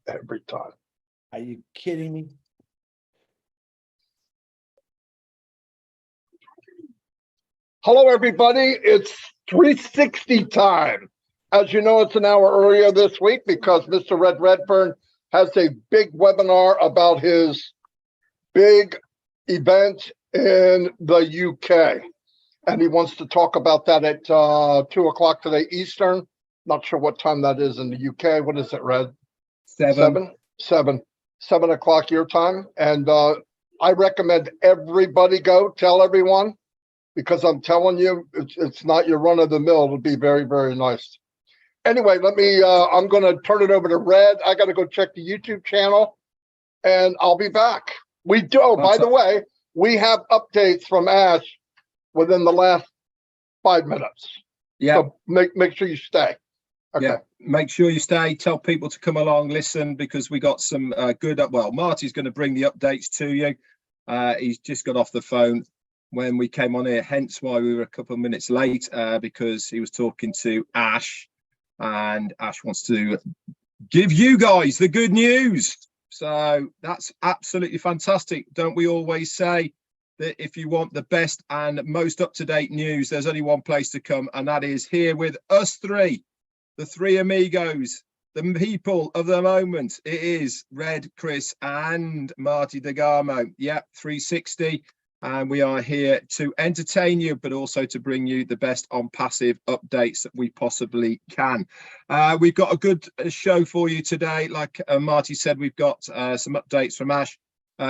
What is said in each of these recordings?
every time. Are you kidding me? Hello, everybody. It's 360 time. As you know, it's an hour earlier this week because Mr. Redfern has a big webinar about his big event in the UK. And he wants to talk about that at 2 o'clock today Eastern. Not sure what time that is in the UK. What is it, Red? 7 o'clock your time. And I recommend everybody go. Tell everyone, because I'm telling you, it's not your run of the mill. It'll be very, very nice. Anyway, I'm going to turn it over to Red. I got to go check the YouTube channel and I'll be back. We do. Oh, by the way, we have updates from Ash within the last 5 minutes. Yeah. So make sure you stay. Okay. Yeah. Make sure you stay. Tell people to come along, listen, because we got some good. Well, Marty's going to bring the updates to you. He's just got off the phone when we came on here, hence why we were a couple of minutes late, because he was talking to Ash, and Ash wants to give you guys the good news. So that's absolutely fantastic. Don't we always say that if you want the best and most up-to-date news, there's only one place to come, and that is here with us three, the three amigos, the people of the moment. It is Red, Chris, and Marty DeGarmo. Yep, 360. And we are here to entertain you, but also to bring you the best on passive updates that we possibly can. We've got a good show for you today. Like Marty said, we've got some updates from Ash.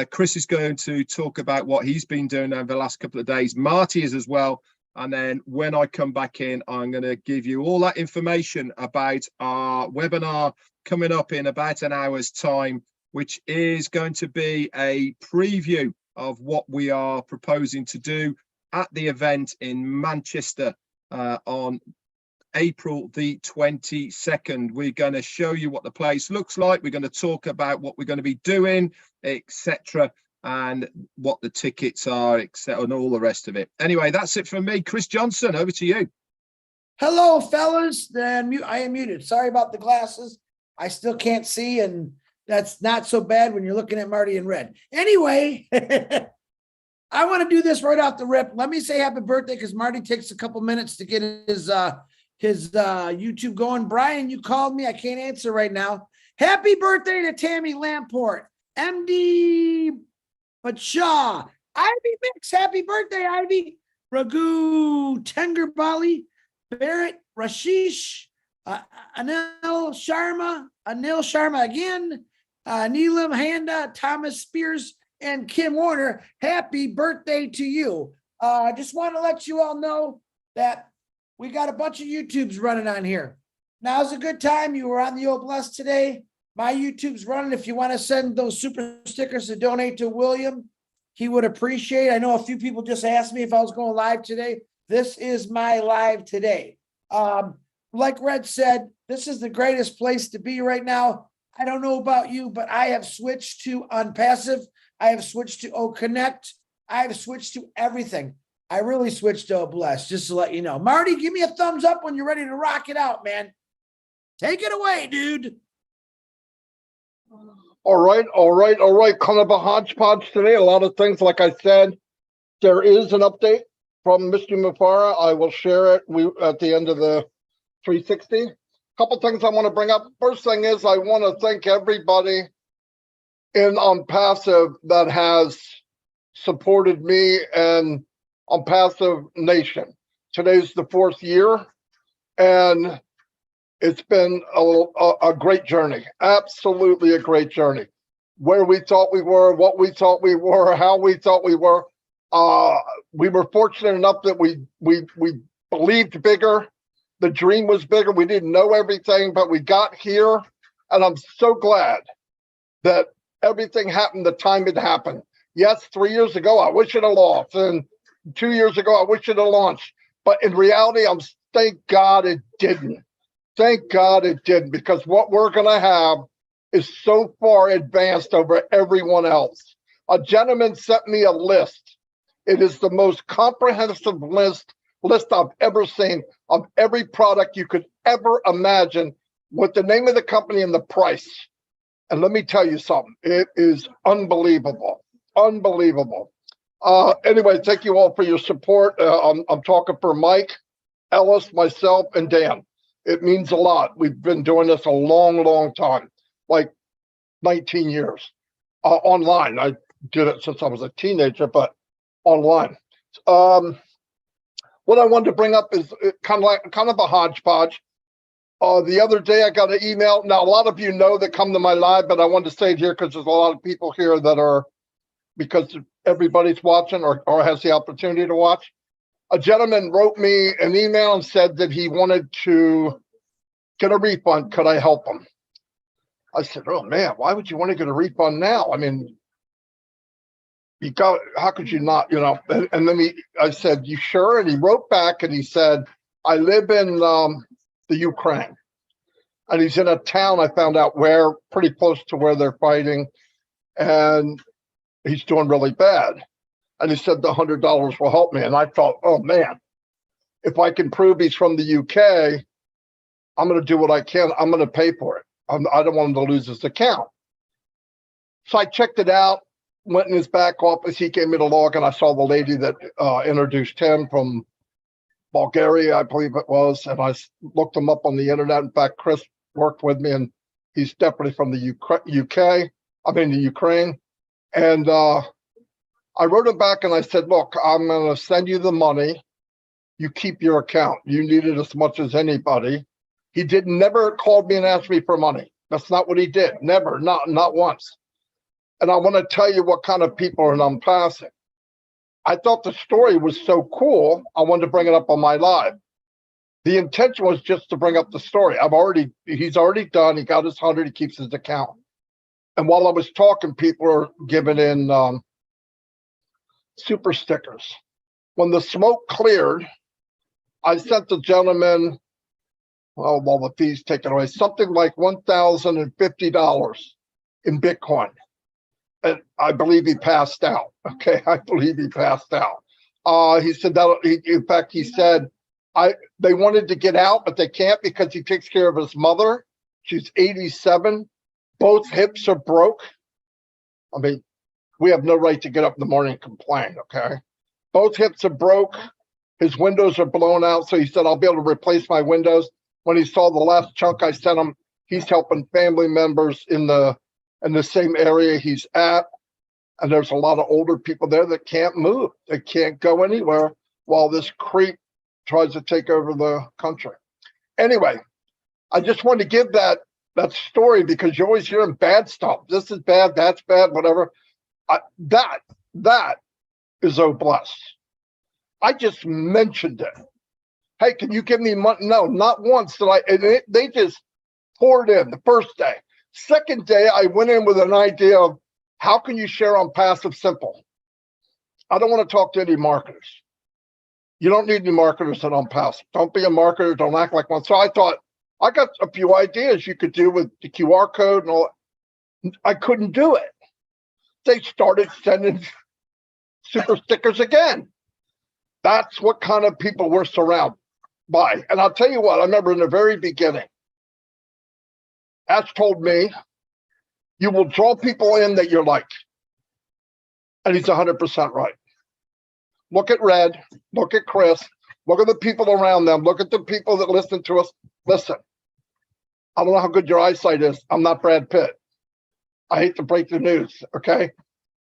Chris is going to talk about what he's been doing over the last couple of days. Marty is as well. And then when I come back in, I'm going to give you all that information about our webinar coming up in about an hour's time, which is going to be a preview of what we are proposing to do at the event in Manchester on April the 22nd. We're going to show you what the place looks like. We're going to talk about what we're going to be doing, etc., and what the tickets are, etc., and all the rest of it. Anyway, that's it from me. Chris Johnson, over to you. Hello, fellas. I am muted. Sorry about the glasses. I still can't see, and that's not so bad when you're looking at Marty in red. Anyway, I want to do this right off the rip. Let me say happy birthday, because Marty takes a couple minutes to get his YouTube going. Brian, you called me. I can't answer right now. Happy birthday to Tammy Lamport, MD Bacha, Ivy Mix. Happy birthday, Ivy. Raghu Tengerbali, Barrett Rashish, Anil Sharma again, Neelam Handa, Thomas Spears, and Kim Warner. Happy birthday to you. Just want to let you all know that we got a bunch of YouTubes running on here. Now's a good time. You were on the old Bless today. My YouTube's running. If you want to send those super stickers to donate to William, he would appreciate. I know a few people just asked me if I was going live today. This is my live today. Like Red said, this is the greatest place to be right now. I don't know about you, but I have switched to Unpassive. I have switched to Connect. I have switched to everything. I really switched to Bless, just to let you know. Marty, give me a thumbs up when you're ready to rock it out, man. Take it away, dude. All right. Kind of a hodgepodge today. A lot of things, like I said. There is an update from Mr. Mufara. I will share it at the end of the 360. Couple things I want to bring up. First thing is I want to thank everybody in Unpassive that has supported me and Unpassive Nation. Today's the 4th year, and it's been a great journey. Absolutely a great journey. Where we thought we were, what we thought we were, how we thought we were. We were fortunate enough that we believed bigger. The dream was bigger. We didn't know everything, but we got here. And I'm so glad that everything happened the time it happened. Yes, 3 years ago, I wish it had lost. And 2 years ago, I wish it had launched. But in reality, thank God it didn't. Thank God it didn't, because what we're going to have is so far advanced over everyone else. A gentleman sent me a list. It is the most comprehensive list I've ever seen of every product you could ever imagine, with the name of the company and the price. And let me tell you something. It is unbelievable. Unbelievable. Anyway, thank you all for your support. I'm talking for Mike, Ellis, myself, and Dan. It means a lot. We've been doing this a long, long time, like 19 years online. I did it since I was a teenager, but online. What I wanted to bring up is kind of a hodgepodge. The other day I got an email. Now, a lot of you know that come to my live, but I wanted to say it here because there's a lot of people here that are, because everybody's watching or has the opportunity to watch. A gentleman wrote me an email and said that he wanted to get a refund. Could I help him? I said, oh man, why would you want to get a refund now? I mean, how could you not, and then I said, you sure? And he wrote back and he said, I live in the Ukraine. And he's in a town I found out where, pretty close to where they're fighting. And he's doing really bad. And he said the $100 will help me. And I thought, oh man, if I can prove he's from the UK, I'm going to do what I can. I'm going to pay for it. I don't want him to lose his account. So I checked it out, went in his back office. He gave me the log, and I saw the lady that introduced him from Bulgaria, I believe it was. And I looked him up on the internet. In fact, Chris worked with me, and he's definitely from the the Ukraine. And I wrote him back and I said, look, I'm going to send you the money. You keep your account. You need it as much as anybody. He never called me and asked me for money. That's not what he did. Never, not once. And I want to tell you what kind of people are I'm passing. I thought the story was so cool, I wanted to bring it up on my live. The intention was just to bring up the story. He's already done. He got his 100. He keeps his account. And while I was talking, people are giving in super stickers. When the smoke cleared, I sent the gentleman, well, the fees taken away, something like $1,050 in Bitcoin. And I believe he passed out. Okay, I believe he passed out. He said that. In fact, he said they wanted to get out, but they can't because he takes care of his mother. She's 87. Both hips are broke. I mean, we have no right to get up in the morning and complain. Okay, both hips are broke. His windows are blown out. So he said, I'll be able to replace my windows. When he saw the last chunk I sent him, he's helping family members in the same area he's at. And there's a lot of older people there that can't move. They can't go anywhere while this creep tries to take over the country. Anyway, I just wanted to give that story because you're always hearing bad stuff. This is bad, that's bad, whatever. That is blessed. I just mentioned it. Hey, can you give me money? No, not once did I. And they just poured in the first day. Second day, I went in with an idea of how can you share on Passive Simple? I don't want to talk to any marketers. You don't need any marketers that on Passive. Don't be a marketer. Don't act like one. So I thought, I got a few ideas you could do with the QR code and all. I couldn't do it. They started sending super stickers again. That's what kind of people we're surrounded by. And I'll tell you what, I remember in the very beginning, Ash told me, you will draw people in that you're like. And he's 100% right. Look at Red, look at Chris, look at the people around them, look at the people that listen to us. Listen, I don't know how good your eyesight is. I'm not Brad Pitt. I hate to break the news, okay?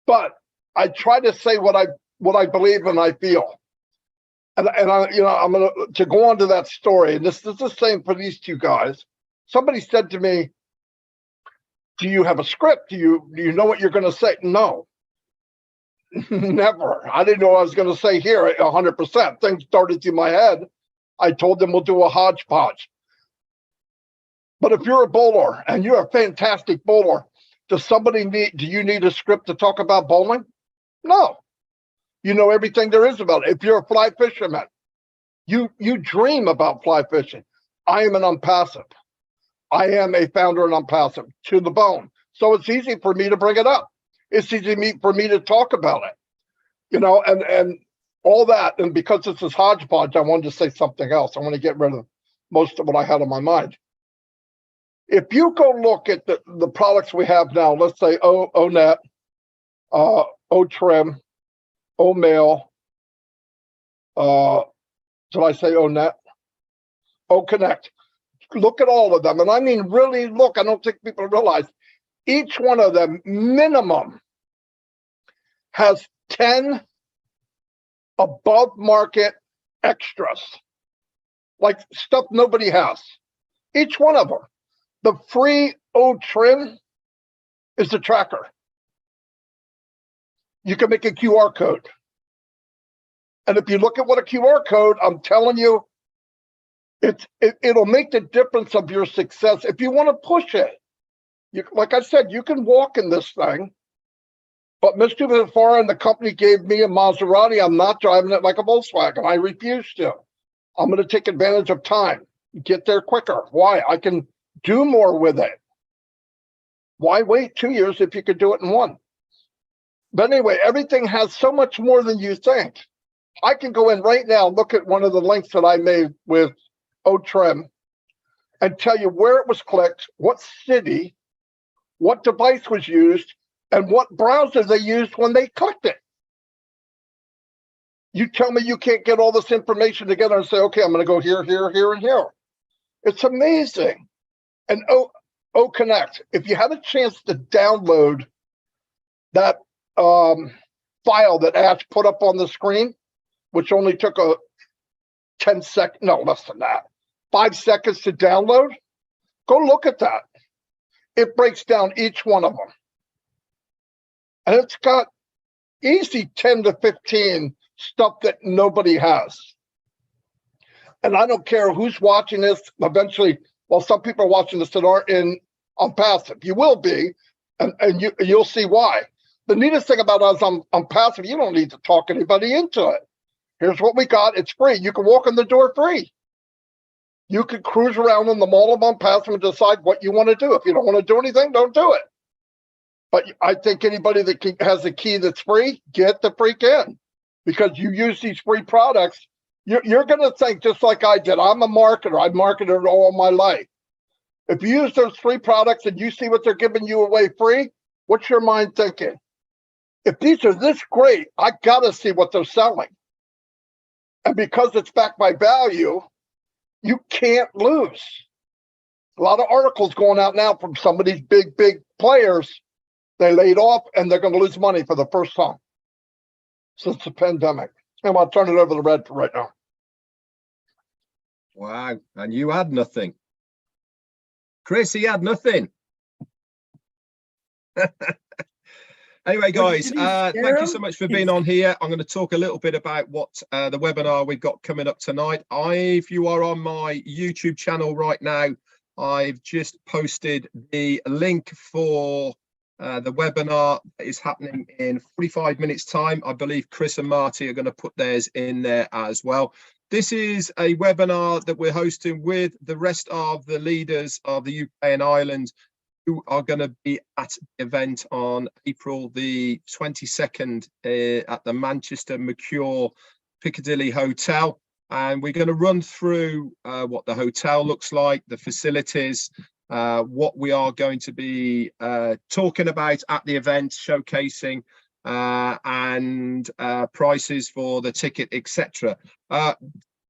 But I try to say what I believe and I feel. And I'm going to go on to that story. And this is the same for these two guys. Somebody said to me, do you have a script? Do you know what you're going to say? No, never. I didn't know what I was going to say here 100%. Things started through my head. I told them we'll do a hodgepodge. But if you're a bowler and you're a fantastic bowler, do you need a script to talk about bowling? No. You know everything there is about it. If you're a fly fisherman, you dream about fly fishing. I am an unpassive. I am a founder and unpassive to the bone. So it's easy for me to bring it up. It's easy for me to talk about it, and all that. And because this is hodgepodge, I wanted to say something else. I want to get rid of most of what I had on my mind. If you go look at the products we have now, let's say O-Net, O-Trim, O-Mail, did I say O-Net? O-Connect. Look at all of them. And I mean, really look, I don't think people realize each one of them minimum has 10 above market extras, like stuff nobody has. Each one of them. The free O-Trim is the tracker. You can make a QR code. And if you look at what a QR code, I'm telling you, it'll make the difference of your success. If you want to push it, like I said, you can walk in this thing, but Mr. Vifara and the company gave me a Maserati. I'm not driving it like a Volkswagen. I refuse to. I'm going to take advantage of time, get there quicker. Why? I can do more with it. Why wait 2 years if you could do it in one? But anyway, everything has so much more than you think. I can go in right now, look at one of the links that I made with O-Trim and tell you where it was clicked, what city, what device was used, and what browser they used when they clicked it. You tell me you can't get all this information together and say, okay, I'm going to go here, here, here, and here. It's amazing. And O-Connect, if you have a chance to download that file that Ash put up on the screen, which only took 5 seconds to download, go look at that. It breaks down each one of them. And it's got easy 10 to 15 stuff that nobody has. And I don't care who's watching this. Eventually, well, some people are watching this that aren't on passive. You will be, and you'll see why. The neatest thing about us on passive, you don't need to talk anybody into it. Here's what we got. It's free. You can walk in the door free. You can cruise around in the mall of passive and decide what you want to do. If you don't want to do anything, don't do it. But I think anybody that has a key that's free, get the freak in. Because you use these free products, you're going to think just like I did. I'm a marketer. I've marketed all my life. If you use those free products and you see what they're giving you away free, what's your mind thinking? If these are this great, I got to see what they're selling. And because it's backed by value, you can't lose. A lot of articles going out now from some of these big players. They laid off and they're going to lose money for the first time since the pandemic. And I'll turn it over to Redfern right now. Wow. And you had nothing. Chris, he had nothing. Anyway, guys, thank you so much for being on here. I'm going to talk a little bit about what the webinar we've got coming up tonight. If you are on my YouTube channel right now, I've just posted the link for the webinar that is happening in 45 minutes time. I believe Chris and Marty are going to put theirs in there as well. This is a webinar that we're hosting with the rest of the leaders of the UK and Ireland who are going to be at the event on April the 22nd at the Manchester Mercure Piccadilly Hotel. And we're going to run through what the hotel looks like, the facilities, what we are going to be talking about at the event, showcasing and prices for the ticket, etc.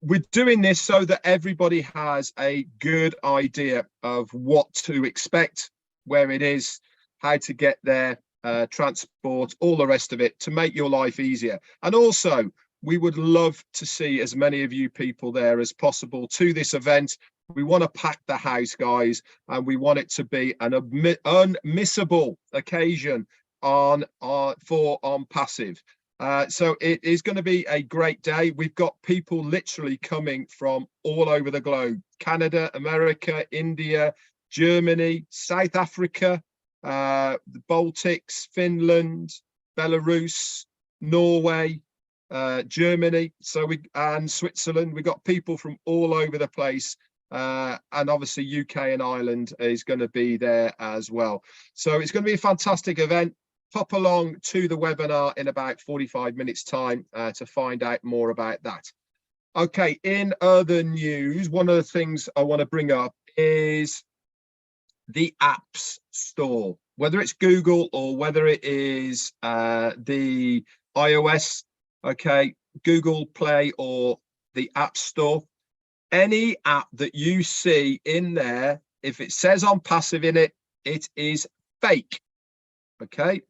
We're doing this so that everybody has a good idea of what to expect, where it is, how to get there, transport, all the rest of it to make your life easier. And also, we would love to see as many of you people there as possible to this event. We want to pack the house, guys, and we want it to be an unmissable occasion on passive. So it is going to be a great day. We've got people literally coming from all over the globe: Canada, America, India, Germany, South Africa, the Baltics, Finland, Belarus, Norway, Germany, and Switzerland. We've got people from all over the place. And obviously UK and Ireland is going to be there as well. So it's going to be a fantastic event. Pop along to the webinar in about 45 minutes time to find out more about that. Okay, in other news, one of the things I want to bring up is the apps store, whether it's Google or whether it is the iOS, okay, Google Play or the App Store. Any app that you see in there, if it says on passive in it, it is fake. Okay.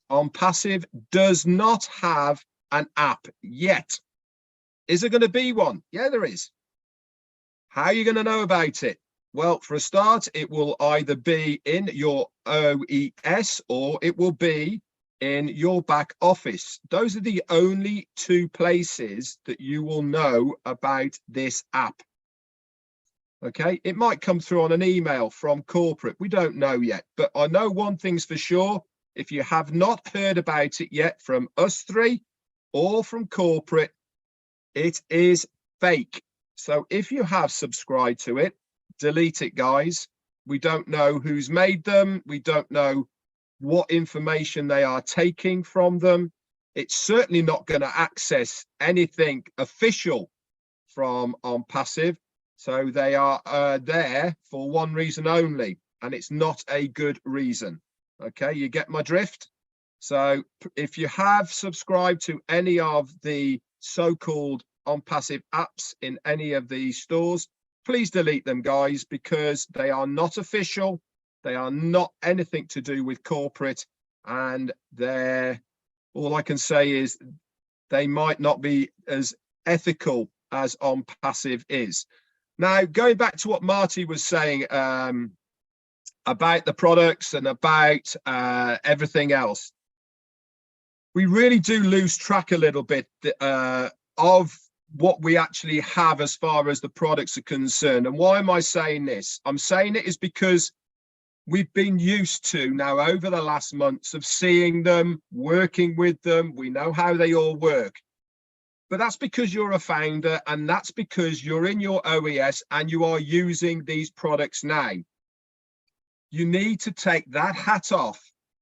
On passive does not have an app yet. Is there going to be one? Yeah, there is. How are you going to know about it? Well, for a start, it will either be in your OES or it will be in your back office. Those are the only two places that you will know about this app. Okay, it might come through on an email from corporate. We don't know yet, but I know one thing's for sure. If you have not heard about it yet from us three or from corporate, it is fake. So if you have subscribed to it, delete it, guys. We don't know who's made them. We don't know what information they are taking from them. It's certainly not going to access anything official from on passive. So they are there for one reason only, and it's not a good reason. Okay, you get my drift? So if you have subscribed to any of the so-called on passive apps in any of these stores, please delete them, guys, because they are not official. They are not anything to do with corporate, and they're, all I can say is they might not be as ethical as on passive is. Now, going back to what Marty was saying about the products and about everything else, we really do lose track a little bit of what we actually have as far as the products are concerned. And why am I saying this? I'm saying it is because we've been used to now over the last months of seeing them, working with them. We know how they all work. But that's because you're a founder, and that's because you're in your OES and you are using these products now. You need to take that hat off,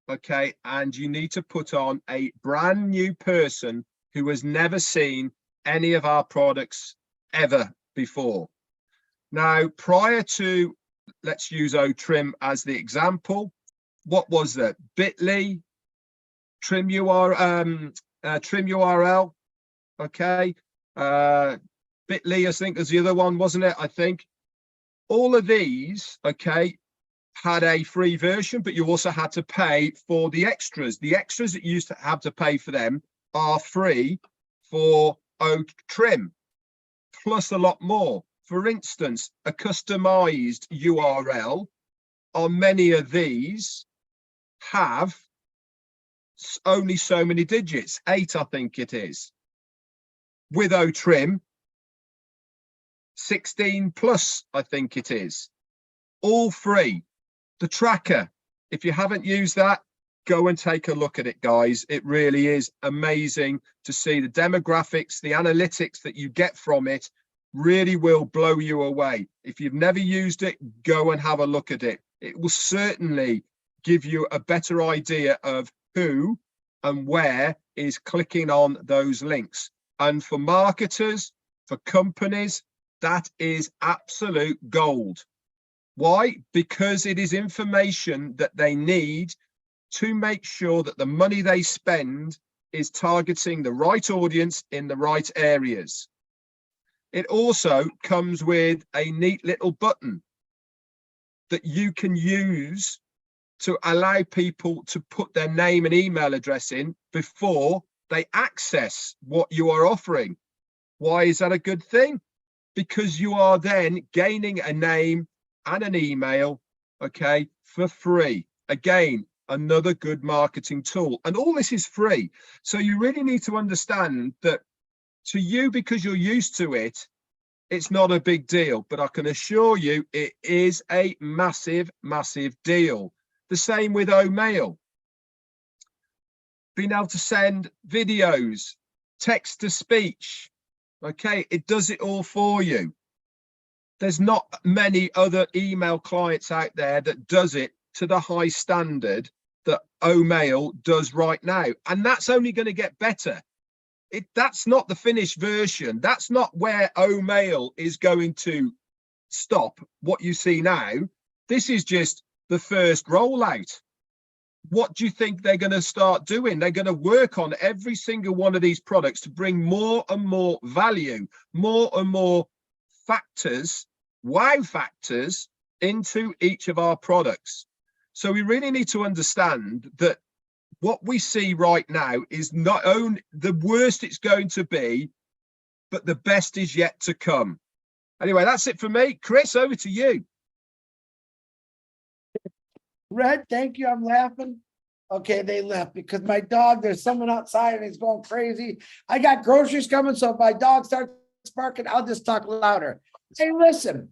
okay? And you need to put on a brand new person who has never seen any of our products ever before. Now, prior to, let's use OTrim as the example, what was that? Bit.ly, trim URL, okay, Bit.ly, I think is the other one, wasn't it? I think all of these, okay, had a free version, but you also had to pay for the extras. The extras that you used to have to pay for them are free for OTrim, plus a lot more. For instance, a customized URL on many of these have only so many digits, 8, I think it is. With OTrim, 16 plus, I think it is. All free. The tracker, if you haven't used that, go and take a look at it, guys. It really is amazing to see the demographics, the analytics that you get from it really will blow you away. If you've never used it, go and have a look at it. It will certainly give you a better idea of who and where is clicking on those links. And for marketers, for companies, that is absolute gold. Why? Because it is information that they need to make sure that the money they spend is targeting the right audience in the right areas. It also comes with a neat little button that you can use to allow people to put their name and email address in before they access what you are offering. Why is that a good thing? Because you are then gaining a name and an email, okay, for free. Again, another good marketing tool. And all this is free. So you really need to understand that to you, because you're used to it, it's not a big deal. But I can assure you it is a massive, massive deal. The same with Omail. Being able to send videos, text to speech, okay, it does it all for you. There's not many other email clients out there that does it to the high standard that Omail does right now. And that's only going to get better. That's not the finished version. That's not where Omail is going to stop what you see now. This is just the first rollout. What do you think they're going to start doing? They're going to work on every single one of these products to bring more and more value, more and more factors, wow factors, into each of our products. So we really need to understand that what we see right now is not only the worst it's going to be, but the best is yet to come. Anyway, that's it for me. Chris, over to you. Red, thank you. I'm laughing. Okay, they left because my dog, there's someone outside and he's going crazy. I got groceries coming, so if my dog starts barking, I'll just talk louder. Hey, listen,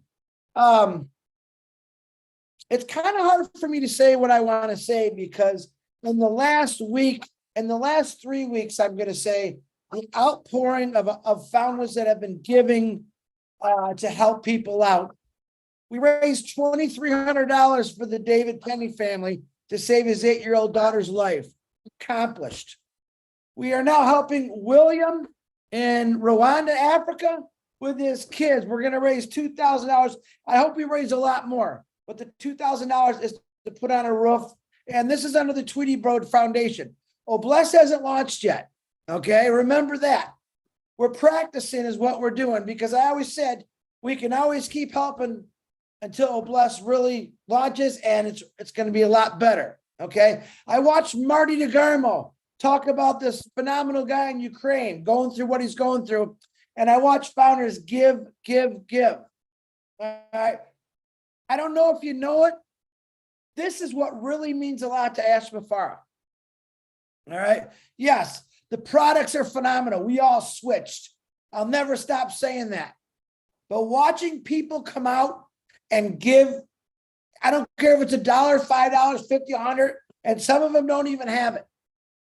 it's kind of hard for me to say what I want to say because in the last 3 weeks, I'm going to say the outpouring of founders that have been giving to help people out. We raised $2,300 for the David Penny family to save his 8-year-old daughter's life. Accomplished. We are now helping William in Rwanda, Africa, with his kids. We're going to raise $2,000. I hope we raise a lot more, but the $2,000 is to put on a roof. And this is under the Tweety Broad Foundation. Oh, Bless hasn't launched yet. Okay, remember that. We're practicing is what we're doing because I always said we can always keep helping until Bless really launches, and it's going to be a lot better. Okay, I watched Marty DeGarmo talk about this phenomenal guy in Ukraine going through what he's going through, and I watched founders give. All right, I don't know if you know it. This is what really means a lot to Ash Mafara. All right, yes, the products are phenomenal. We all switched. I'll never stop saying that. But watching people come out and give, I don't care if it's $1, $5, $50, $100, and some of them don't even have it.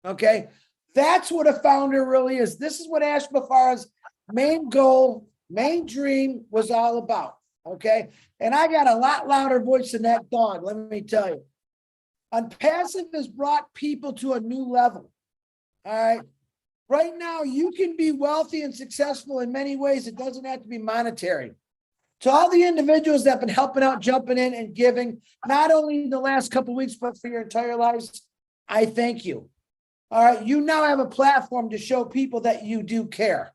Okay, that's what a founder really is. This is what Ash Mafara's main goal, main dream was all about. Okay, and I got a lot louder voice than that dog, let me tell you. Unpassive has brought people to a new level. All right, right now you can be wealthy and successful in many ways. It doesn't have to be monetary. To all the individuals that have been helping out, jumping in and giving, not only in the last couple of weeks, but for your entire lives, I thank you. All right, you now have a platform to show people that you do care,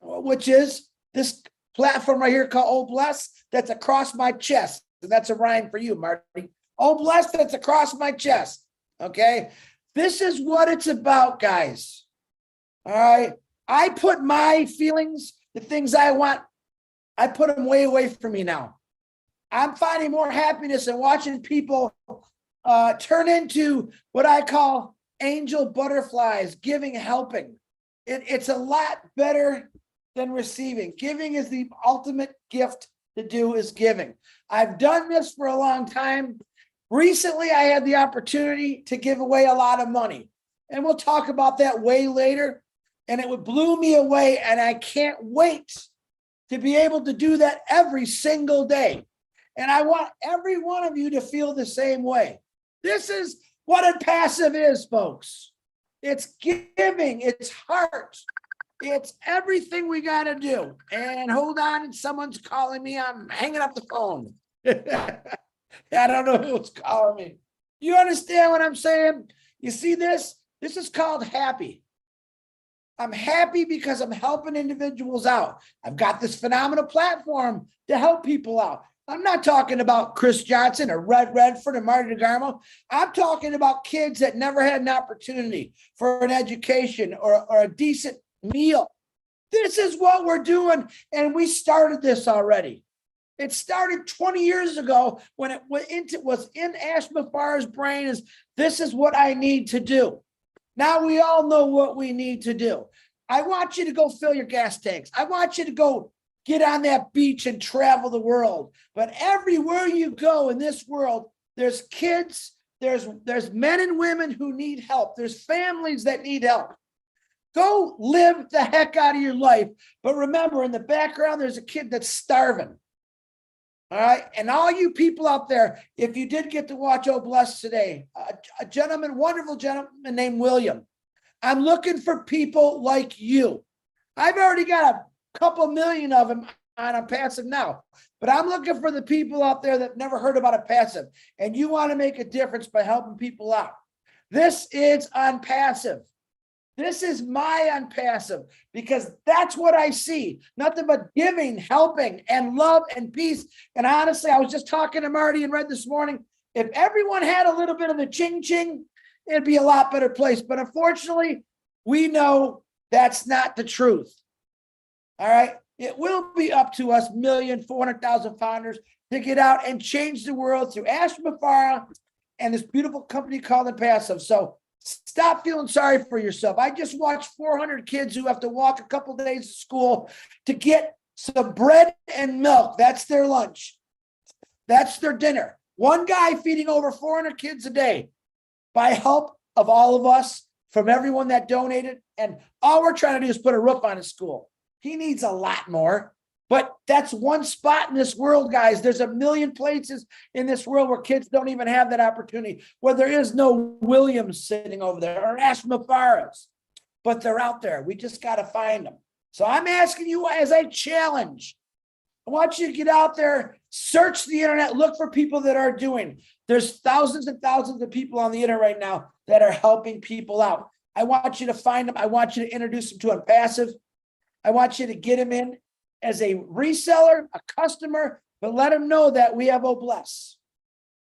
which is this platform right here called Oh Bless, that's across my chest. And that's a rhyme for you, Marty. Oh Bless, that's across my chest. Okay, this is what it's about, guys. All right, I put my feelings, the things I want, I put them way away from me now. I'm finding more happiness in watching people turn into what I call angel butterflies, giving, helping. It's a lot better than receiving. Giving is the ultimate gift to do is giving. I've done this for a long time. Recently, I had the opportunity to give away a lot of money. And we'll talk about that way later. And it blew me away. And I can't wait to be able to do that every single day. And I want every one of you to feel the same way. This is what a passive is, folks. It's giving, it's heart, it's everything we got to do. And hold on, someone's calling me. I'm hanging up the phone. I don't know who's calling me. You understand what I'm saying? You see this? This is called happy. I'm happy because I'm helping individuals out. I've got this phenomenal platform to help people out. I'm not talking about Chris Johnson or Redfern or Marty DeGarmo. I'm talking about kids that never had an opportunity for an education or a decent meal. This is what we're doing, and we started this already. It started 20 years ago when it was in Ash Mafara's brain is this is what I need to do. Now we all know what we need to do. I want you to go fill your gas tanks. I want you to go get on that beach and travel the world. But everywhere you go in this world, there's kids, there's men and women who need help. There's families that need help. Go live the heck out of your life. But remember, in the background, there's a kid that's starving. All right. And all you people out there, if you did get to watch Oh Bless today, a gentleman, wonderful gentleman named William. I'm looking for people like you. I've already got a couple million of them on passive now, but I'm looking for the people out there that never heard about a passive, and you want to make a difference by helping people out. This is on passive. This is my on passive, because that's what I see. Nothing but giving, helping, and love and peace. And honestly, I was just talking to Marty and Red this morning. If everyone had a little bit of the ching-ching, it'd be a lot better place. But unfortunately, we know that's not the truth. All right. It will be up to us 1,400,000 founders to get out and change the world through Ashton Mafara and this beautiful company called the Passive. So stop feeling sorry for yourself. I just watched 400 kids who have to walk a couple of days to school to get some bread and milk. That's their lunch. That's their dinner. One guy feeding over 400 kids a day by help of all of us, from everyone that donated. And all we're trying to do is put a roof on his school. He needs a lot more, but that's one spot in this world, guys. There's a million places in this world where kids don't even have that opportunity, where there is no Williams sitting over there or Ash Mafaras, but they're out there. We just got to find them. So I'm asking you as a challenge. I want you to get out there, search the internet, look for people that are doing. There's thousands and thousands of people on the internet right now that are helping people out. I want you to find them. I want you to introduce them to a passive. I want you to get them in as a reseller, a customer, but let them know that we have Obless.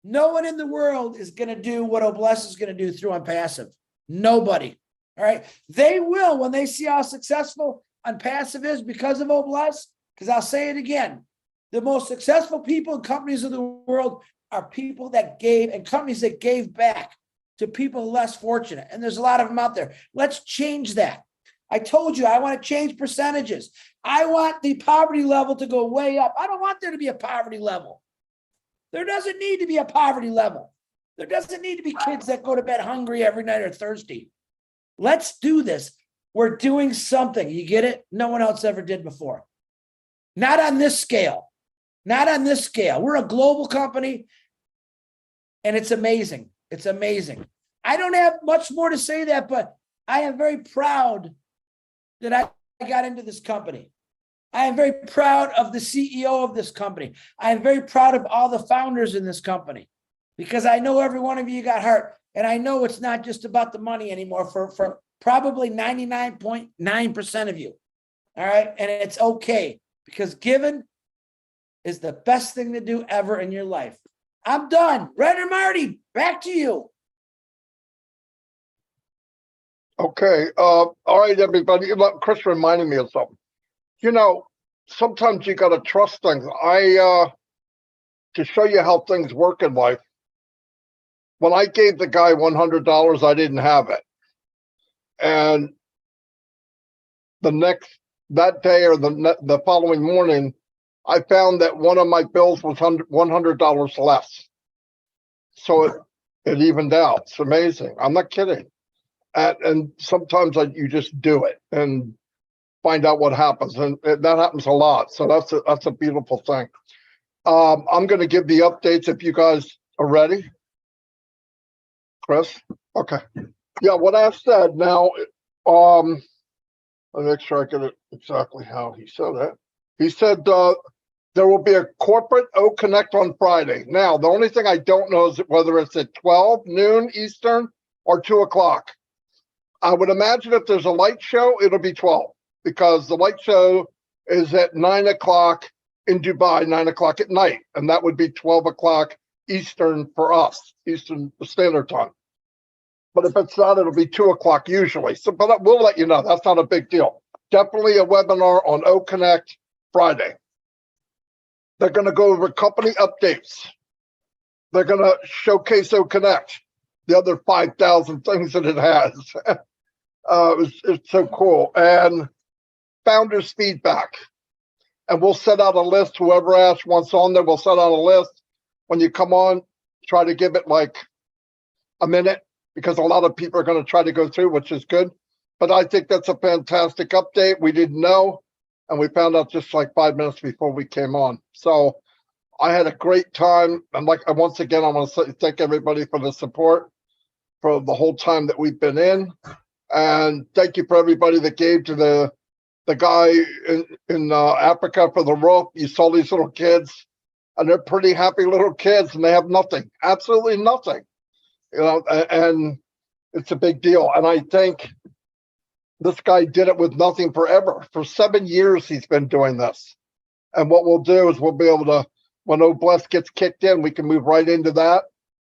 No one in the world is going to do what Obless is going to do through Unpassive. Nobody. All right. They will, when they see how successful Unpassive is because of Obless, because I'll say it again, the most successful people and companies of the world are people that gave, and companies that gave back to people less fortunate. And there's a lot of them out there. Let's change that. I told you, I want to change percentages. I want the poverty level to go way up. I don't want there to be a poverty level. There doesn't need to be a poverty level. There doesn't need to be kids that go to bed hungry every night or thirsty. Let's do this. We're doing something. You get it? No one else ever did before. Not on this scale. Not on this scale. We're a global company, and it's amazing. It's amazing. I don't have much more to say that, but I am very proud that I got into this company. I am very proud of the CEO of this company. I am very proud of all the founders in this company, because I know every one of you got heart. And I know it's not just about the money anymore for probably 99.9% of you. All right. And it's okay, because giving is the best thing to do ever in your life. I'm done. Red and Marty, back to you. Okay. All right, everybody. Look, Chris reminded me of something. You know, sometimes you got to trust things. To show you how things work in life, when I gave the guy $100, I didn't have it. And that day or the following morning, I found that one of my bills was $100 less. So it evened out. It's amazing. I'm not kidding. And sometimes you just do it and find out what happens. And that happens a lot. So that's a beautiful thing. I'm going to give the updates if you guys are ready. Chris? Okay. Yeah, what I said now, let me make sure I get it exactly how he said it. He said there will be a corporate O Connect on Friday. Now, the only thing I don't know is whether it's at 12 noon Eastern or 2 o'clock. I would imagine if there's a light show, it'll be 12, because the light show is at 9 o'clock in Dubai, 9 o'clock at night. And that would be 12 o'clock Eastern for us, Eastern Standard Time. But if it's not, it'll be 2 o'clock usually. So, but we'll let you know. That's not a big deal. Definitely a webinar on O Connect Friday. They're going to go over company updates. They're going to showcase O Connect, the other 5,000 things that it has. It's so cool. And founders feedback. And we'll set out a list. Whoever asks wants on there, we'll set out a list. When you come on, try to give it like a minute, because a lot of people are going to try to go through, which is good. But I think that's a fantastic update. We didn't know, and we found out just like 5 minutes before we came on. So I had a great time. And once again, I want to thank everybody for the support for the whole time that we've been in. And thank you for everybody that gave to the the guy in Africa for the roof. You saw these little kids, and they're pretty happy little kids, and they have nothing, absolutely nothing. And it's a big deal. And I think this guy did it with nothing forever. For 7 years, he's been doing this. And what we'll do is we'll be able to, when Oblast gets kicked in, we can move right into that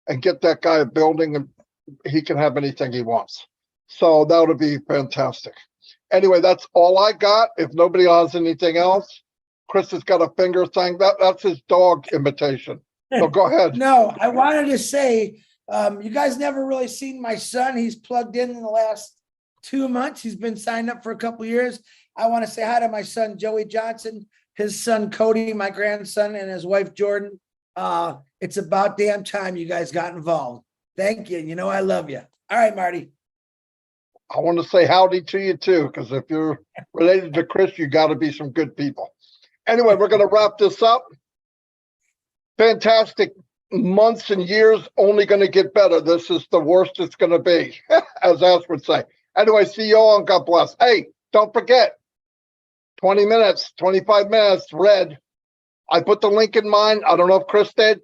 and get that guy a building, and he can have anything he wants. So that would be fantastic. Anyway, that's all I got. If nobody has anything else, Chris has got a finger thing. That's his dog imitation. So go ahead. No, I wanted to say, you guys never really seen my son. He's plugged in the last 2 months. He's been signed up for a couple years. I want to say hi to my son, Joey Johnson, his son, Cody, my grandson, and his wife, Jordan. It's about damn time you guys got involved. Thank you. You know, I love you. All right, Marty. I want to say howdy to you too, because if you're related to Chris, you got to be some good people. Anyway, we're going to wrap this up. Fantastic months and years, only going to get better. This is the worst it's going to be, as Ash would say. Anyway, see you all and God bless. Hey, don't forget, 20 minutes, 25 minutes, Red. I put the link in mine. I don't know if Chris did.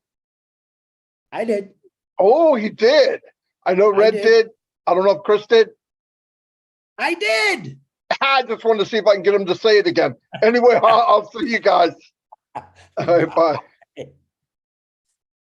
I did. Oh, he did. I know Red did. I don't know if Chris did. I did. I just wanted to see if I can get him to say it again. Anyway, I'll see you guys. All right, bye.